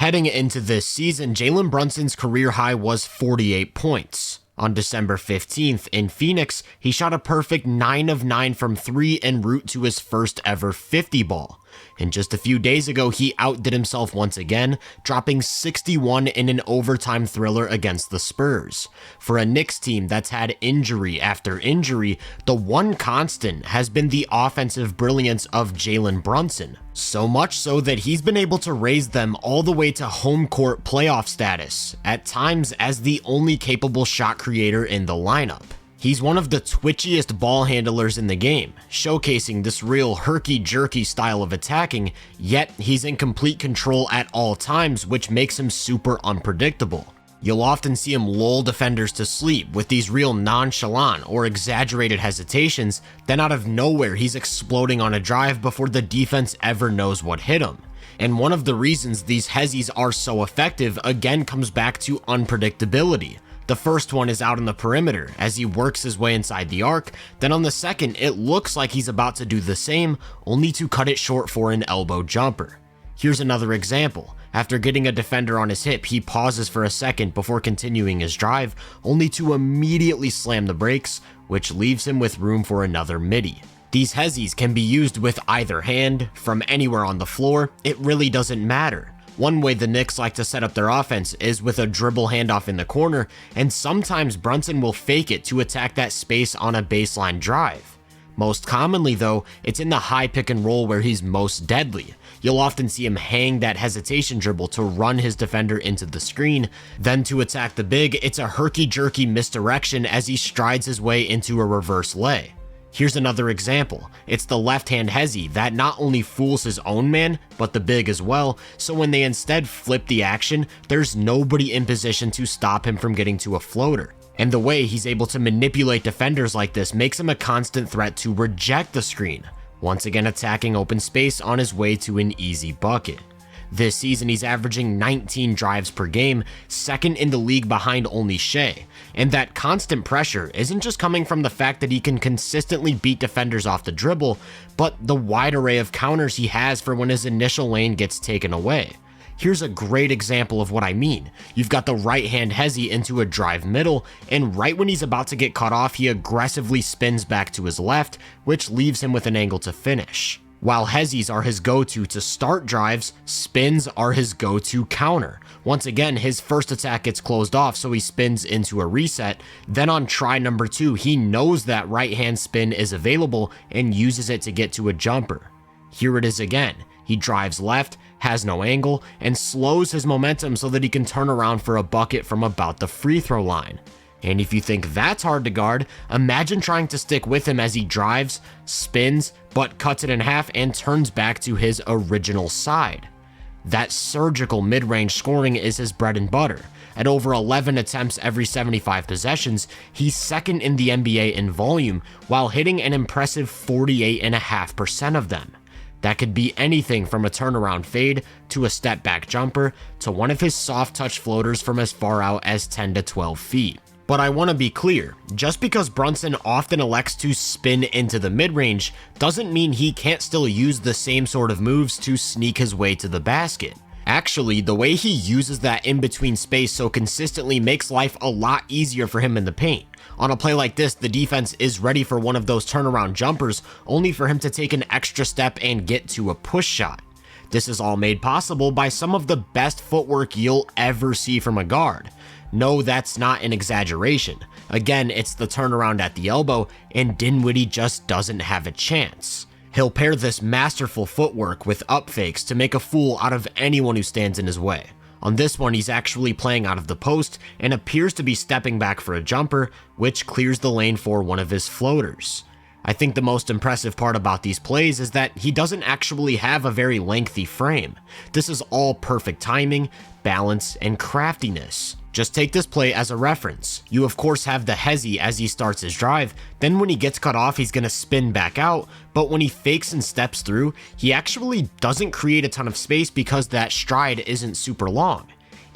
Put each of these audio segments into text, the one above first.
Heading into this season, Jalen Brunson's career high was 48 points. On December 15th in Phoenix, he shot a perfect 9 of 9 from 3 en route to his first ever 50 ball. And just a few days ago, he outdid himself once again, dropping 61 in an overtime thriller against the Spurs. For a Knicks team that's had injury after injury, the one constant has been the offensive brilliance of Jalen Brunson. So much so that he's been able to raise them all the way to home court playoff status, at times as the only capable shot creator in the lineup. He's one of the twitchiest ball handlers in the game, showcasing this real herky-jerky style of attacking, yet he's in complete control at all times, which makes him super unpredictable. You'll often see him lull defenders to sleep with these real nonchalant or exaggerated hesitations, then out of nowhere he's exploding on a drive before the defense ever knows what hit him. And one of the reasons these hezzies are so effective again comes back to unpredictability. The first one is out on the perimeter as he works his way inside the arc, then on the second it looks like he's about to do the same, only to cut it short for an elbow jumper. Here's another example. After getting a defender on his hip, he pauses for a second before continuing his drive, only to immediately slam the brakes, which leaves him with room for another midi. These hezzies can be used with either hand, from anywhere on the floor, it really doesn't matter. One way the Knicks like to set up their offense is with a dribble handoff in the corner, and sometimes Brunson will fake it to attack that space on a baseline drive. Most commonly though, it's in the high pick and roll where he's most deadly. You'll often see him hang that hesitation dribble to run his defender into the screen, then to attack the big, it's a herky-jerky misdirection as he strides his way into a reverse lay. Here's another example. It's the left-hand hezzy that not only fools his own man, but the big as well, so when they instead flip the action, there's nobody in position to stop him from getting to a floater. And the way he's able to manipulate defenders like this makes him a constant threat to reject the screen, once again attacking open space on his way to an easy bucket. This season, he's averaging 19 drives per game, second in the league behind only Shea. And that constant pressure isn't just coming from the fact that he can consistently beat defenders off the dribble, but the wide array of counters he has for when his initial lane gets taken away. Here's a great example of what I mean. You've got the right-hand hezzy into a drive middle, and right when he's about to get cut off, he aggressively spins back to his left, which leaves him with an angle to finish. While hezzies are his go-to to start drives, spins are his go-to counter. Once again, his first attack gets closed off, so he spins into a reset. Then on try number 2, he knows that right-hand spin is available and uses it to get to a jumper. Here it is again. He drives left, has no angle, and slows his momentum so that he can turn around for a bucket from about the free throw line. And if you think that's hard to guard, imagine trying to stick with him as he drives, spins, but cuts it in half and turns back to his original side. That surgical mid-range scoring is his bread and butter. At over 11 attempts every 75 possessions, he's second in the NBA in volume while hitting an impressive 48.5% of them. That could be anything from a turnaround fade to a step back jumper to one of his soft touch floaters from as far out as 10 to 12 feet. But I want to be clear, just because Brunson often elects to spin into the mid-range doesn't mean he can't still use the same sort of moves to sneak his way to the basket. Actually, the way he uses that in-between space so consistently makes life a lot easier for him in the paint. On a play like this, the defense is ready for one of those turnaround jumpers, only for him to take an extra step and get to a push shot. This is all made possible by some of the best footwork you'll ever see from a guard. No, that's not an exaggeration. Again, it's the turnaround at the elbow, and Dinwiddie just doesn't have a chance. He'll pair this masterful footwork with up fakes to make a fool out of anyone who stands in his way. On this one, he's actually playing out of the post and appears to be stepping back for a jumper, which clears the lane for one of his floaters. I think the most impressive part about these plays is that he doesn't actually have a very lengthy frame. This is all perfect timing, balance, and craftiness. Just take this play as a reference. You of course have the hezzy as he starts his drive, then when he gets cut off he's gonna spin back out, but when he fakes and steps through, he actually doesn't create a ton of space because that stride isn't super long.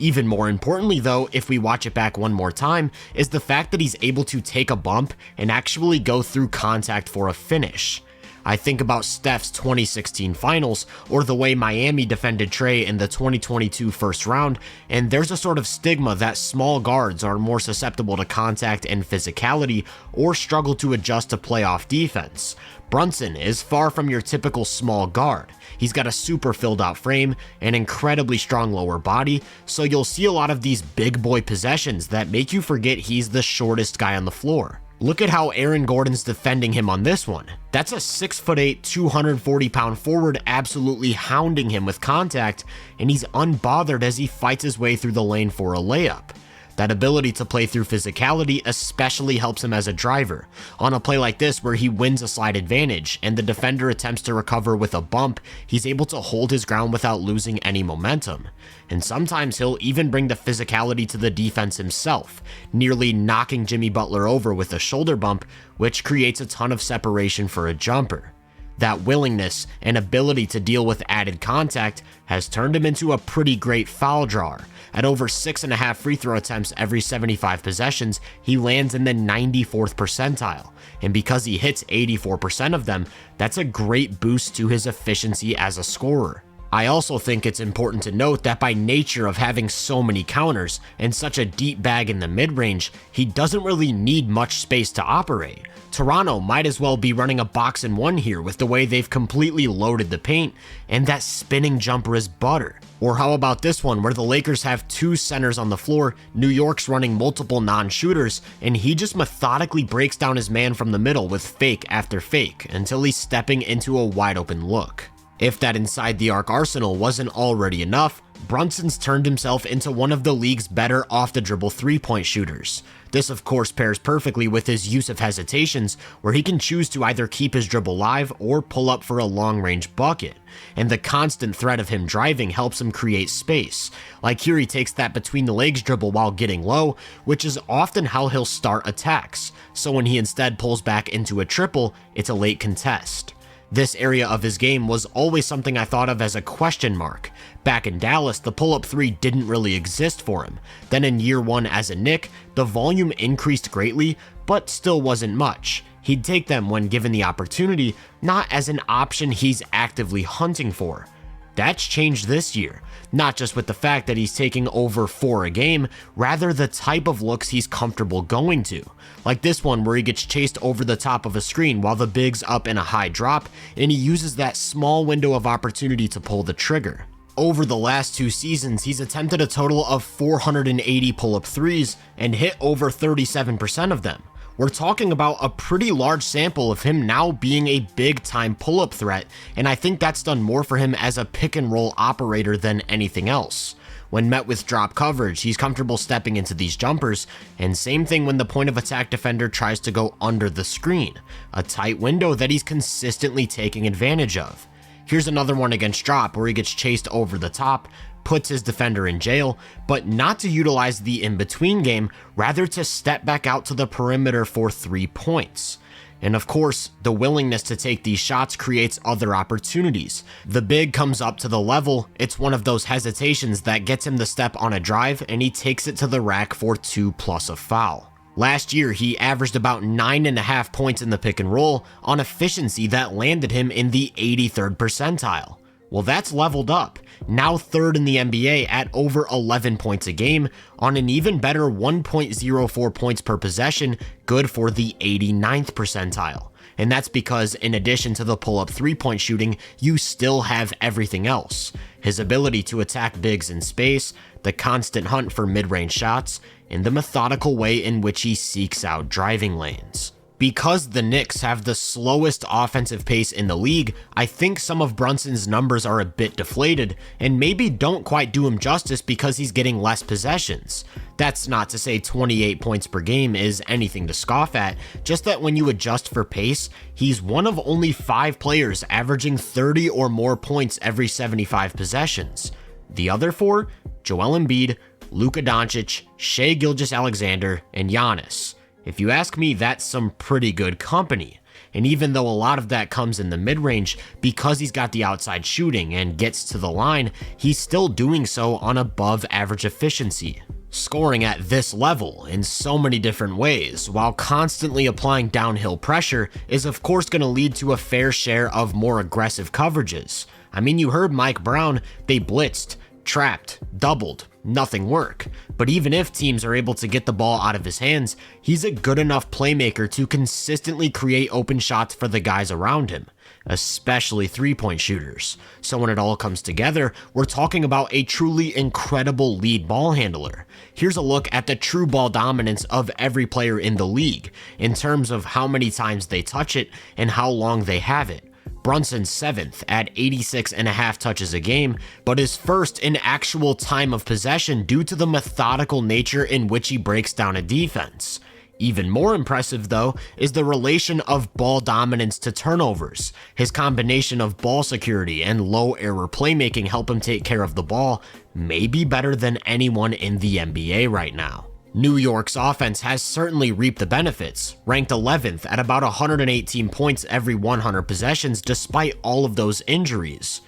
Even more importantly though, if we watch it back one more time, is the fact that he's able to take a bump and actually go through contact for a finish. I think about Steph's 2016 finals or the way Miami defended Trey in the 2022 first round, and there's a sort of stigma that small guards are more susceptible to contact and physicality or struggle to adjust to playoff defense. Brunson is far from your typical small guard. He's got a super filled out frame, an incredibly strong lower body, so you'll see a lot of these big boy possessions that make you forget he's the shortest guy on the floor. Look at how Aaron Gordon's defending him on this one. That's a 6'8", 240-pound forward absolutely hounding him with contact, and he's unbothered as he fights his way through the lane for a layup. That ability to play through physicality especially helps him as a driver. On a play like this where he wins a slide advantage and the defender attempts to recover with a bump, he's able to hold his ground without losing any momentum. And sometimes he'll even bring the physicality to the defense himself, nearly knocking Jimmy Butler over with a shoulder bump, which creates a ton of separation for a jumper. That willingness and ability to deal with added contact has turned him into a pretty great foul drawer. At over 6.5 free throw attempts every 75 possessions, he lands in the 94th percentile. And because he hits 84% of them, that's a great boost to his efficiency as a scorer. I also think it's important to note that by nature of having so many counters and such a deep bag in the mid-range, he doesn't really need much space to operate. Toronto might as well be running a box and one here with the way they've completely loaded the paint, and that spinning jumper is butter. Or how about this one where the Lakers have two centers on the floor, New York's running multiple non-shooters, and he just methodically breaks down his man from the middle with fake after fake until he's stepping into a wide open look. If that inside the arc arsenal wasn't already enough, Brunson's turned himself into one of the league's better off the dribble three-point shooters. This of course pairs perfectly with his use of hesitations, where he can choose to either keep his dribble live or pull up for a long-range bucket. And the constant threat of him driving helps him create space. Like here he takes that between the legs dribble while getting low, which is often how he'll start attacks. So when he instead pulls back into a triple, it's a late contest. This area of his game was always something I thought of as a question mark. Back in Dallas, the pull-up three didn't really exist for him. Then in year one as a Knick, the volume increased greatly, but still wasn't much. He'd take them when given the opportunity, not as an option he's actively hunting for. That's changed this year, not just with the fact that he's taking over 4 a game, rather the type of looks he's comfortable going to. Like this one where he gets chased over the top of a screen while the big's up in a high drop, and he uses that small window of opportunity to pull the trigger. Over the last 2 seasons, he's attempted a total of 480 pull-up threes and hit over 37% of them. We're talking about a pretty large sample of him now being a big-time pull-up threat, and I think that's done more for him as a pick-and-roll operator than anything else. When met with drop coverage, he's comfortable stepping into these jumpers, and same thing when the point of attack defender tries to go under the screen, a tight window that he's consistently taking advantage of. Here's another one against drop where he gets chased over the top, puts his defender in jail, but not to utilize the in-between game, rather to step back out to the perimeter for 3 points. And of course, the willingness to take these shots creates other opportunities. The big comes up to the level, it's one of those hesitations that gets him the step on a drive, and he takes it to the rack for 2+ a foul. Last year, he averaged about 9.5 points in the pick and roll on efficiency that landed him in the 83rd percentile. Well, that's leveled up, now 3rd in the NBA at over 11 points a game on an even better 1.04 points per possession, good for the 89th percentile. And that's because in addition to the pull-up three-point shooting, you still have everything else. His ability to attack bigs in space, the constant hunt for mid-range shots, and the methodical way in which he seeks out driving lanes. Because the Knicks have the slowest offensive pace in the league, I think some of Brunson's numbers are a bit deflated and maybe don't quite do him justice because he's getting less possessions. That's not to say 28 points per game is anything to scoff at, just that when you adjust for pace, he's one of only 5 players averaging 30 or more points every 75 possessions. The other 4, Joel Embiid, Luka Doncic, Shai Gilgeous-Alexander, and Giannis. If you ask me, that's some pretty good company. And even though a lot of that comes in the mid-range, because he's got the outside shooting and gets to the line, he's still doing so on above average efficiency. Scoring at this level in so many different ways, while constantly applying downhill pressure, is of course going to lead to a fair share of more aggressive coverages. I mean, you heard Mike Brown, they blitzed, trapped, doubled, nothing worked. But even if teams are able to get the ball out of his hands, he's a good enough playmaker to consistently create open shots for the guys around him, especially three-point shooters. So when it all comes together, we're talking about a truly incredible lead ball handler. Here's a look at the true ball dominance of every player in the league in terms of how many times they touch it and how long they have it. Brunson's 7th at 86.5 touches a game, but is first in actual time of possession due to the methodical nature in which he breaks down a defense. Even more impressive, though, is the relation of ball dominance to turnovers. His combination of ball security and low error playmaking help him take care of the ball may be better than anyone in the NBA right now. New York's offense has certainly reaped the benefits, ranked 11th at about 118 points every 100 possessions despite all of those injuries.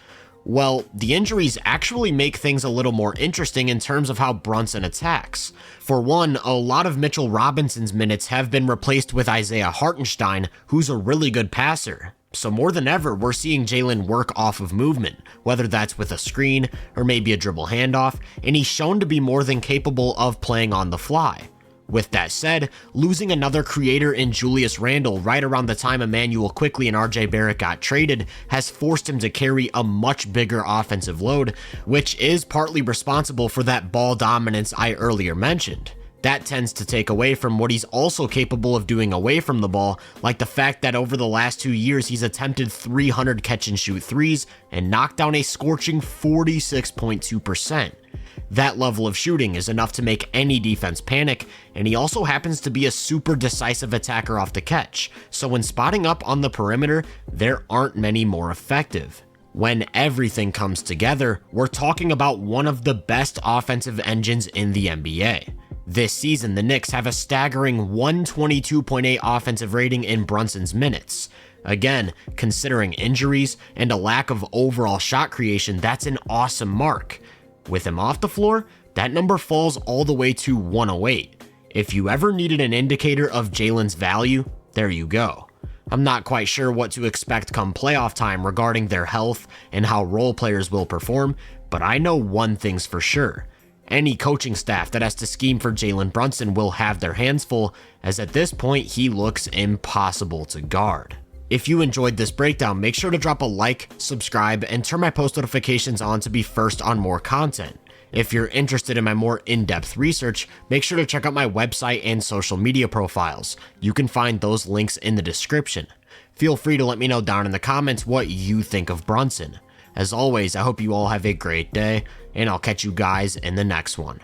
Well, the injuries actually make things a little more interesting in terms of how Brunson attacks. For one, a lot of Mitchell Robinson's minutes have been replaced with Isaiah Hartenstein, who's a really good passer. So more than ever, we're seeing Jalen work off of movement, whether that's with a screen or maybe a dribble handoff, and he's shown to be more than capable of playing on the fly. With that said, losing another creator in Julius Randle right around the time Emmanuel Quickley and RJ Barrett got traded has forced him to carry a much bigger offensive load, which is partly responsible for that ball dominance I earlier mentioned. That tends to take away from what he's also capable of doing away from the ball, like the fact that over the last 2 years he's attempted 300 catch and shoot threes and knocked down a scorching 46.2%. That level of shooting is enough to make any defense panic, and he also happens to be a super decisive attacker off the catch, so when spotting up on the perimeter, there aren't many more effective. When everything comes together, we're talking about one of the best offensive engines in the NBA. This season, the Knicks have a staggering 122.8 offensive rating in Brunson's minutes. Again, considering injuries and a lack of overall shot creation, that's an awesome mark. With him off the floor, that number falls all the way to 108. If you ever needed an indicator of Jalen's value, there you go. I'm not quite sure what to expect come playoff time regarding their health and how role players will perform, but I know one thing's for sure. Any coaching staff that has to scheme for Jalen Brunson will have their hands full, as at this point he looks impossible to guard. If you enjoyed this breakdown, make sure to drop a like, subscribe, and turn my post notifications on to be first on more content. If you're interested in my more in-depth research, make sure to check out my website and social media profiles. You can find those links in the description. Feel free to let me know down in the comments what you think of Brunson. As always, I hope you all have a great day, and I'll catch you guys in the next one.